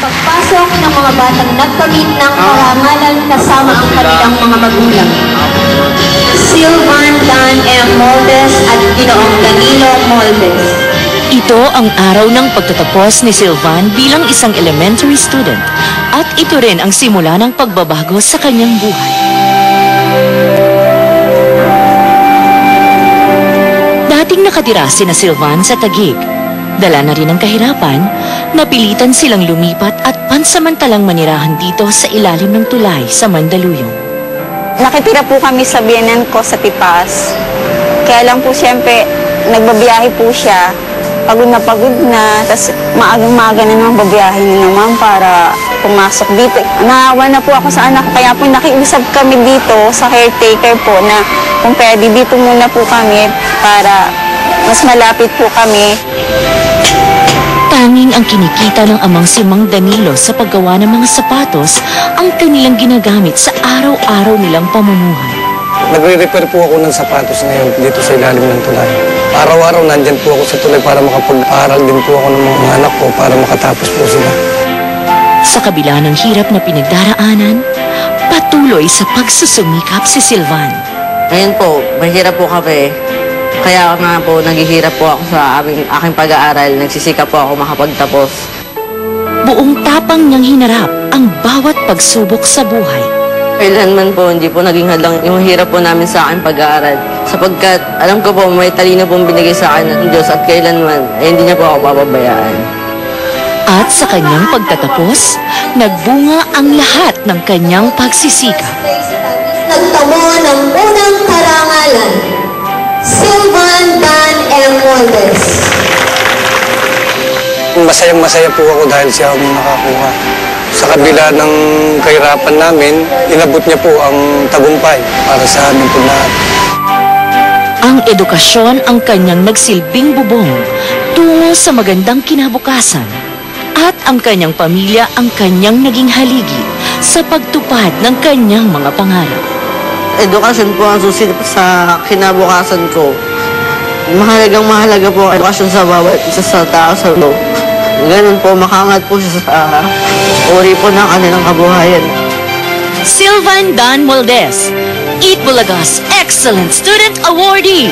pagpasok ng mga batang nagkamit ng karangalan kasama ang kanilang mga magulang. Sylvan Dan M. Moldes at Ginoong Danilo Moldes. Ito ang araw ng pagtatapos ni Sylvan bilang isang elementary student at ito rin ang simula ng pagbabago sa kanyang buhay. Dating nakatira sina Sylvan sa Taguig. Dala na rin ang kahirapan, napilitan silang lumipat at pansamantalang manirahan dito sa ilalim ng tulay sa Mandaluyong. Nakitira po kami sa biyenan ko sa Tipas. Kaya lang po siyempre, nagbabiyahe po siya. Pagod na, tapos maagang-maaga na naman babiyahe na naman para pumasok dito. Naawa na po ako sa anak, kaya po nakiusap kami dito sa caretaker po na kung pwede dito muna po kami para mas malapit po kami. Tanging ang kinikita ng amang si Mang Danilo sa paggawa ng mga sapatos ang kanilang ginagamit sa araw-araw nilang pamumuhay. Nagre-repair po ako ng sapatos ngayon dito sa ilalim ng tulay. Araw-araw nandyan po ako sa tulay para makapag-aral din po ako ng mga anak ko para makatapos po sila. Sa kabila ng hirap na pinagdaraanan, patuloy sa pagsusumikap si Sylvan. Ngayon po, mahirap po kami. Kaya nga po, naghihirap po ako sa aking pag-aaral. Nagsisikap po ako makapagtapos. Buong tapang niyang hinarap ang bawat pagsubok sa buhay. Kailanman po, hindi po naging hadlang yung hirap po namin sa aking pag-aaral. Sapagkat alam ko po, may talino pong binigay sa akin ng Diyos at kailanman, hindi niya po ako papabayaan. At sa kanyang pagtatapos, nagbunga ang lahat ng kanyang pagsisikap. Nagtamo ng unang karangalan. Sylvan Dan M. Moldes. Masayang-masaya po ako dahil siya ang nakakuha. Sa kabila ng kahirapan namin, inabot niya po ang tagumpay para sa amin po lahat. Ang edukasyon ang kanyang nagsilbing bubong tungo sa magandang kinabukasan. At ang kanyang pamilya ang kanyang naging haligi sa pagtupad ng kanyang mga pangarap. Edukasyon po ang susi sa kinabukasan ko. Mahalaga po ang edukasyon sa bawat isa sa tao sa loob. Ganun po, makaangat po siya sa uri po ng kanilang kabuhayan. Sylvan Dan Moldes, Eat Bulaga's Excellent Student Awardee.